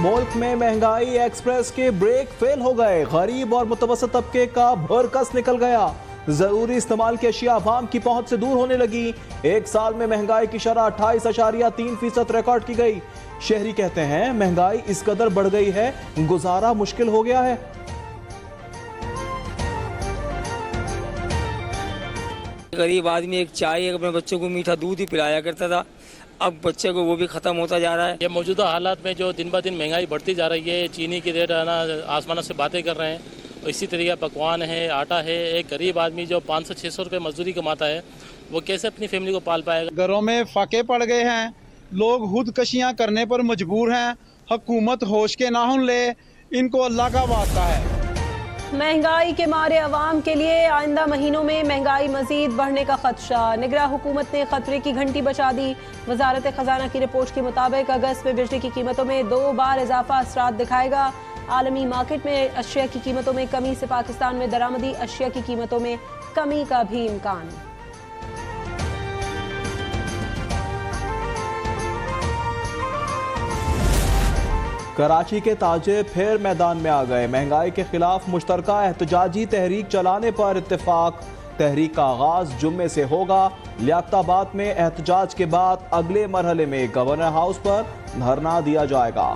मुल्क में महंगाई एक्सप्रेस के ब्रेक फेल हो गए। गरीब और मुतवसत तबके का भरकस निकल गया। जरूरी इस्तेमाल की अशिया अवाम की पहुंच से दूर होने लगी। एक साल में महंगाई की शरह 28.3% रिकॉर्ड की गई। शहरी कहते हैं महंगाई इस कदर बढ़ गई है, गुजारा मुश्किल हो गया है। गरीब आदमी एक चाय अपने बच्चों को मीठा दूध ही पिलाया करता था, अब बच्चे को वो भी ख़त्म होता जा रहा है। ये मौजूदा हालात में जो दिन ब दिन महंगाई बढ़ती जा रही है, चीनी की रेट है ना आसमानों से बातें कर रहे हैं, और इसी तरीके पकवान है, आटा है। एक गरीब आदमी जो 500-600 रुपये मजदूरी कमाता है, वो कैसे अपनी फैमिली को पाल पाएगा। घरों में फाके पड़ गए हैं, लोग खुदकशियाँ करने पर मजबूर हैं। हुकूमत होश के नाहुन ले, इनको अल्लाह का वास्ता है। महंगाई के मारे अवाम के लिए आइंदा महीनों में महंगाई मजीद बढ़ने का खदशा। निगरां हुकूमत ने खतरे की घंटी बजा दी। वजारत खजाना की रिपोर्ट के मुताबिक अगस्त में बिजली की कीमतों में 2 बार इजाफा असरात दिखाएगा। आलमी मार्केट में अशिया की कीमतों में कमी से पाकिस्तान में दरामदी अशिया की कीमतों में कमी का भी इम्कान। कराची के ताजिर फिर मैदान में आ गए। महंगाई के खिलाफ मुश्तरका एहतजाजी तहरीक चलाने पर इत्तेफाक। तहरीक का आगाज जुम्मे से होगा। लियाकताबाद में एहतजाज के बाद अगले मरहले में गवर्नर हाउस पर धरना दिया जाएगा।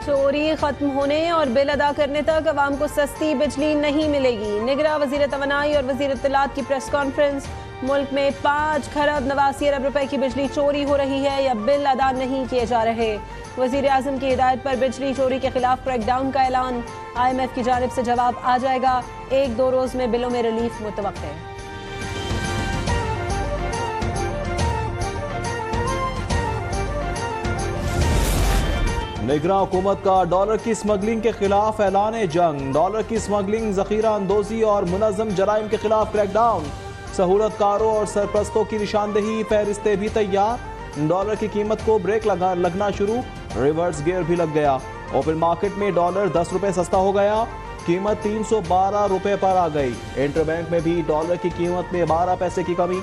चोरी खत्म होने और बिल अदा करने तक अवाम को सस्ती बिजली नहीं मिलेगी। निगरां वजीर तवानाई और वजीर इत्तलात की प्रेस कॉन्फ्रेंस। मुल्क में 5 खरब 89 अरब रुपए की बिजली चोरी हो रही है या बिल अदा नहीं किए जा रहे। वजीर आजम की हिदायत पर बिजली चोरी के खिलाफ क्रैकडाउन का ऐलान। IMF की जानिब से जवाब आ जाएगा। 1-2 रोज में बिलों में रिलीफ मुतवक्के। निगरां हुकूमत का डॉलर की स्मगलिंग के खिलाफ ऐलान जंग। डॉलर की स्मगलिंग, जखीरा अंदोजी और मुनज़्ज़म जराइम के खिलाफ क्रैकडाउन। सहूलतकारों और सरप्रस्तों की निशानदेही, फहरिस्तें भी तैयार। डॉलर की कीमत को ब्रेक लगना शुरू, रिवर्स गियर भी लग गया। ओपन मार्केट में डॉलर 10 रुपए सस्ता हो गया, कीमत 312 रुपए पर आ गई। इंटरबैंक में भी डॉलर की कीमत में 12 पैसे की कमी।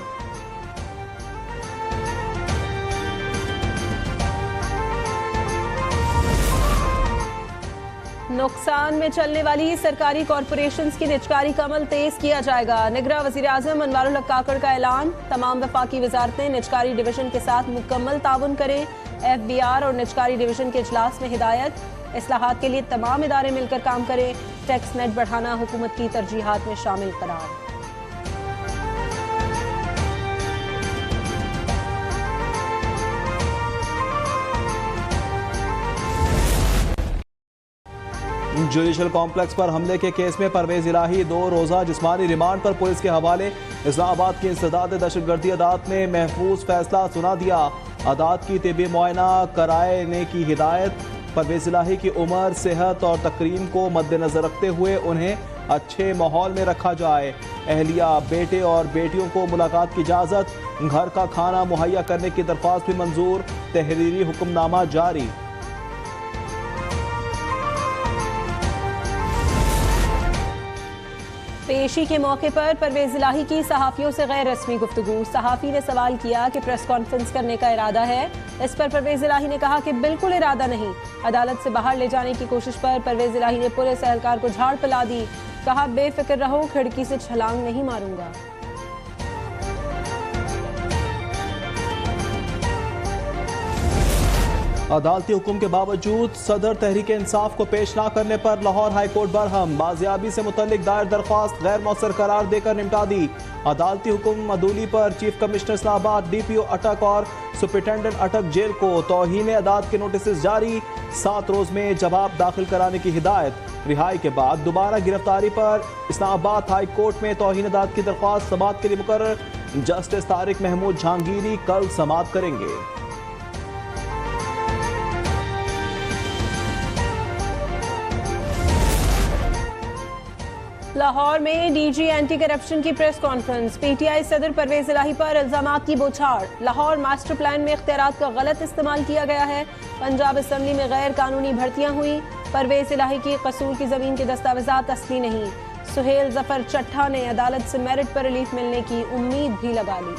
नुकसान में चलने वाली सरकारी कॉरपोरेशंस की निजकारी का अमल तेज किया जाएगा। निगरां वज़ीर आज़म अनवारुल हक काकड़ का ऐलान। तमाम वफाकी वजारतें निजकारी डिवीजन के साथ मुकम्मल ताउन करें। FBR और निजकारी डिवीजन के इजलास में हिदायत। इस्लाहात के लिए तमाम इदारे मिलकर काम करें। टैक्स नेट बढ़ाना हुकूमत की तरजीहात में शामिल करार। जुडिशल कॉम्प्लेक्स पर हमले के केस में परवेज इलाही 2 रोजा जिस्मानी रिमांड पर पुलिस के हवाले। इस्लामाबाद की इंसदाद दहशतगर्दी अदालत ने महफूज फैसला सुना दिया। अदालत की तिबी मुआयना कराने की हिदायत। परवेज इलाही की उम्र, सेहत और तकरीम को मद्देनजर रखते हुए उन्हें अच्छे माहौल में रखा जाए। अहलिया, बेटे और बेटियों को मुलाकात की इजाज़त। घर का खाना मुहैया करने की दरख्वास्त भी मंजूर। तहरीरी हुक्मनामा जारी। पेशी के मौके पर परवेज इलाही की सहाफ़ियों से गैर रस्मी गुफ्तगू। सहाफ़ी ने सवाल किया कि प्रेस कॉन्फ्रेंस करने का इरादा है। इस पर परवेज इलाही ने कहा कि बिल्कुल इरादा नहीं। अदालत से बाहर ले जाने की कोशिश पर परवेज इलाही ने पुलिस एहलकार को झाड़ पिला दी। कहा बेफिक्र रहो, खिड़की से छलांग नहीं मारूंगा। अदालती हुक्म के बावजूद सदर तहरीक इंसाफ को पेश न करने पर लाहौर हाई कोर्ट बरहम। बाजियाबी से मुतल्लिक दायर दरख्वास्त गैर मौसर करार देकर निपटा दी। अदालती हुक्म मदूली पर चीफ कमिश्नर इस्लामाबाद, DPO अटक और सुपरिटेंडेंट अटक जेल को तौहीन अदालत के नोटिस जारी। 7 रोज में जवाब दाखिल कराने की हिदायत। रिहाई के बाद दोबारा गिरफ्तारी पर इस्लामाबाद हाई कोर्ट में तौहीन अदालत की दरख्वास्त समाअत के लिए मुकर्रर। जस्टिस तारिक महमूद जहांगीरी कल समाअत करेंगे। लाहौर में DG एंटी करप्शन की प्रेस कॉन्फ्रेंस। PTI सदर परवेज इलाही पर इल्जामात की बौछार। लाहौर मास्टर प्लान में इख्तियारात का गलत इस्तेमाल किया गया है। पंजाब असम्बली में गैर कानूनी भर्तियां हुई। परवेज इलाही की कसूर की जमीन के दस्तावेजात असली नहीं। सुहेल जफर चट्ठा ने अदालत से मेरिट पर रिलीफ मिलने की उम्मीद भी लगा ली।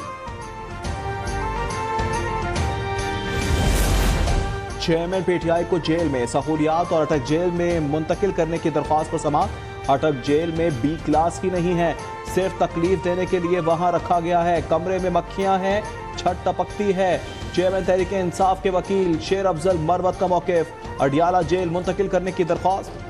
चेयरमैन पीटीआई को जेल में सहूलियात और अटक जेल में मुंतकिल करने की दरख्वास्त पर समाअत। अटक जेल में बी क्लास ही नहीं है, सिर्फ तकलीफ देने के लिए वहां रखा गया है। कमरे में मक्खियां हैं, छत टपकती है। चेयरमैन तहरीक इंसाफ के वकील शेर अफजल मरवत का मौक़िफ़, अडियाला जेल मुंतकिल करने की दरख्वास्त।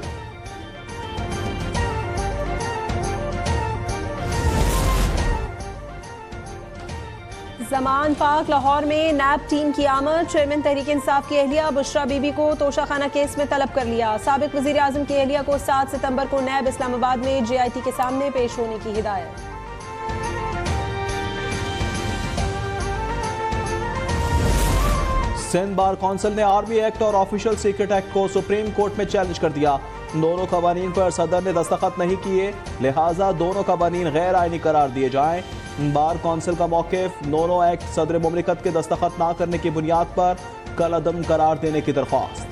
जमान पाक लाहौर में नैब टीम की आमद। चेयरमैन तहरीक इंसाफ की एहलिया बुशरा बीबी को तोशाखाना केस में तलब कर लिया। साबिक वजीर आजम की एहलिया को 7 सितंबर को नैब इस्लामाबाद में JIT के सामने पेश होने की हिदायत। सिंध बार कौंसिल ने आर्मी एक्ट और ऑफिशियल सीक्रेट एक्ट को सुप्रीम कोर्ट में चैलेंज कर दिया। दोनों कवानीन पर सदर ने दस्तखत नहीं किए, लिहाजा दोनों कवानीन गैर आईनी करार दिए जाएं। बार कौंसिल का मौक़िफ़, दोनों एक्ट सदर मुमलिकत के दस्तखत ना करने की बुनियाद पर कलअदम करार देने की दरख्वास्त।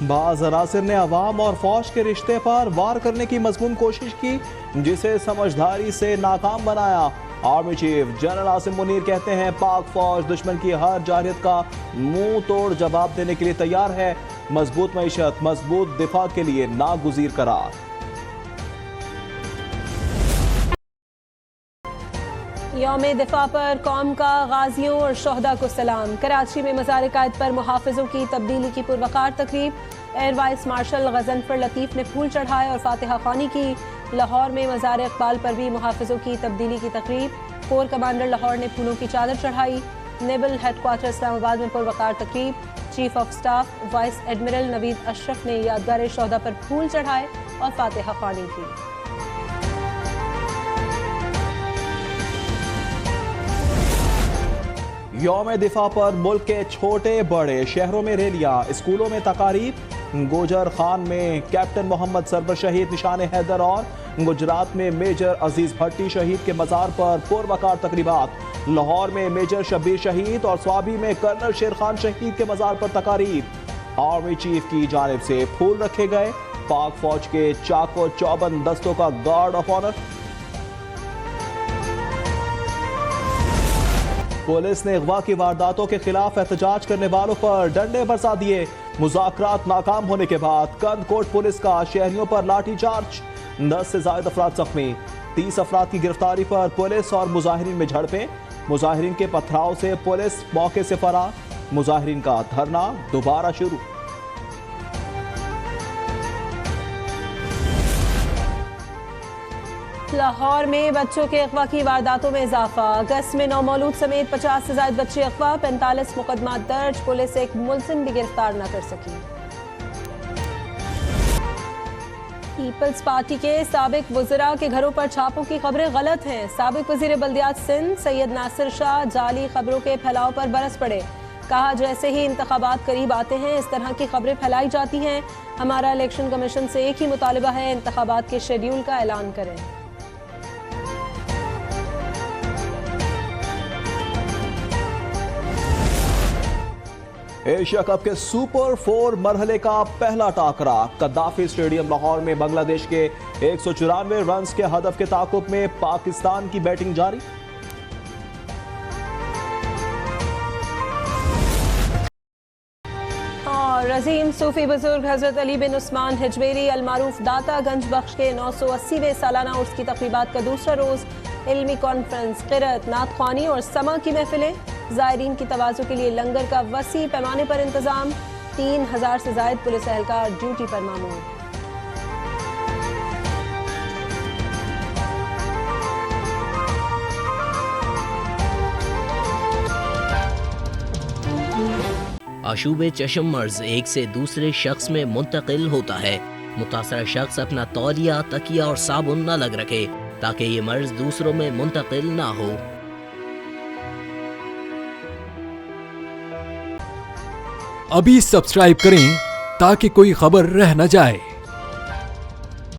बाज़ अनासिर ने अवाम और फौज के रिश्ते पर वार करने की मज़मून कोशिश की, जिसे समझदारी से नाकाम बनाया। Army chief general Asim Munir कहते हैं पाक फौज दुश्मन की हर जारहियत का मुंह तोड़ जवाब देने के लिए तैयार है। मजबूत मईशत, मजबूत दिफा के लिए नागुज़ीर करार। यौम दिफा पर कौम का गाजियों और शोहदा को सलाम। कराची में मज़ार कायद पर मुहाफ़िज़ों की तब्दीली की पुरवकार तकरीब। एयर वाइस मार्शल गजनफर लतीफ़ ने फूल चढ़ाए और फातिहा ख़्वानी की। लाहौर में मज़ार इक़बाल पर भी मुहाफ़िज़ों की तब्दीली की तकरीब। कोर कमांडर लाहौर ने फूलों की चादर चढ़ाई। नेवल हेडक्वार्टर इस्लामाबाद में पुरवकार तकरीब। Chief of staff vice admiral Naveed Ashraf ने यादगार शोहदा पर फूल चढ़ाए और फातिहा ख़्वानी की। यौम दिफा पर मुल्क के छोटे बड़े शहरों में रैलियां, स्कूलों में तकारीब। गोजर खान में कैप्टन मोहम्मद सरवर शहीद निशान हैदर और गुजरात में मेजर अजीज भट्टी शहीद के मज़ार पर पुरवकार तकरीबात। लाहौर में मेजर शब्बीर शहीद और स्वाबी में कर्नल शेर खान शहीद के मज़ार पर तकारीब। आर्मी चीफ की जानिब से फूल रखे गए। पाक फौज के चाको चौबंद दस्तों का गार्ड ऑफ ऑनर। पुलिस ने अगवा की वारदातों के खिलाफ एहतजाज करने वालों पर डंडे बरसा दिए। मुज़ाकरात नाकाम होने के बाद कंदकोट पुलिस का शहरियों पर लाठीचार्ज। 10 से ज्यादा अफराद जख्मी। 30 अफराद की गिरफ्तारी पर पुलिस और मुजाहिरीन में झड़पें। मुजाहिरीन के पथराव से पुलिस मौके से फरार। मुजाहिरीन का धरना दोबारा शुरू। लाहौर में बच्चों के अगवा की वारदातों में इजाफा। अगस्त में नौमौलूद समेत 50 से ज्यादा बच्चे अगवा। 45 मुकदमा दर्ज। पुलिस एक मुलजिम भी गिरफ्तार न कर सकी। पीपल्स पार्टी के साबिक वज़रा के घरों पर छापों की खबरें गलत हैं। साबिक वज़ीर बल्दियात सिंध सैयद नासिर शाह जाली खबरों के फैलाव पर बरस पड़े। कहा जैसे ही इंतखाबात करीब आते हैं इस तरह की खबरें फैलाई जाती हैं। हमारा इलेक्शन कमीशन से एक ही मुतालिबा है, इंतखाबात के शेड्यूल का ऐलान करें। एशिया कप के सुपर 4 मरहले का पहला टाकरा। कद्दाफी स्टेडियम लाहौर में बांग्लादेश के 194 रन के हदफ के ताकुब में पाकिस्तान की बैटिंग जारी। और रजीम सूफी बुजुर्ग हजरत अली बिन उस्मान हिजवेरी अलमारूफ दाता गंज बख्श के 980वें सालाना उर्स की तकरीबात का दूसरा रोज। इल्मी कॉन्फ्रेंस, क़िरात, नात ख्वानी और समा की महफिलें। ज़ायरीन की तवाज़ु के लिए लंगर का वसी पैमाने पर इंतजाम। 3000 से ज़ायद पुलिस एहलकार ड्यूटी पर मामूर। आशूब चश्म मर्ज एक से दूसरे शख्स में मुंतकिल होता है। मुतासरा शख्स अपना तौलिया, तकिया और साबुन न लग रखे ताकि ये मर्ज दूसरों में मुंतकिल ना हो। अभी सब्सक्राइब करें ताकि कोई खबर रह न जाए।